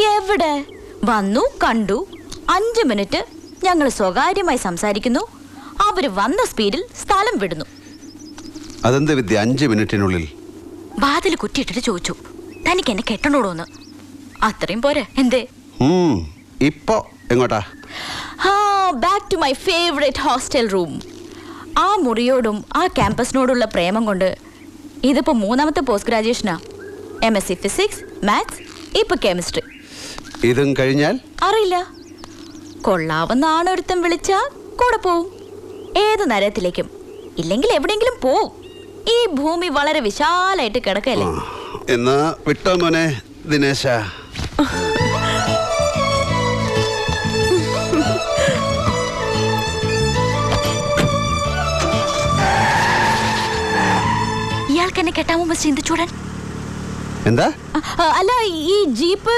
എവിടെ? വന്നു, കണ്ടു, 5 മിനിറ്റ് ഞങ്ങൾ സ്വകാര്യമായി സംസാരിക്കുന്നു. അവര് വന്ന സ്പീഡിൽ സ്ഥലം വിടുന്നു. അതെന്ത് വിദ്യ 5 മിനിറ്റിനുള്ളിൽ? വാതിൽ കുറ്റിയിട്ടിട്ട് ചോദിച്ചു, തനിക്ക് എന്നെ കെട്ടണോടോന്ന്. അത്രയും പോരെ? എന്തേ? ഇപ്പോ എങ്ങോട്ടാ? Back to my favourite hostel room. ആ മുറിയോടും ആ ക്യാമ്പസിനോടുള്ള പ്രേമം കൊണ്ട് ഇതിപ്പോ 3ാമത്തെ പോസ്റ്റ് ഗ്രാജുവേഷനാ. MSc ഫിസിക്സ്, മാത്സ്, ഇപ്പൊ കെമിസ്ട്രി. ഇതും കഴിഞ്ഞാൽ അറിയില്ല. കൊള്ളാവുന്ന ആണൊരുത്തം വിളിച്ചാ കൂടെ പോവും. ഏത് നരകത്തിലേക്കും, ഇല്ലെങ്കിൽ എവിടെയെങ്കിലും പോവും. ഈ ഭൂമി വളരെ വിശാലായിട്ട് കിടക്കല്ലേ. എന്നാ വിട്ടോ മോനെ ദിനേശ. ഇയാൾക്ക് എന്നെ കെട്ടാമോ ചിന്തിച്ചൂടാൻ? എന്താ? അല്ല, ഈ ജീപ്പ്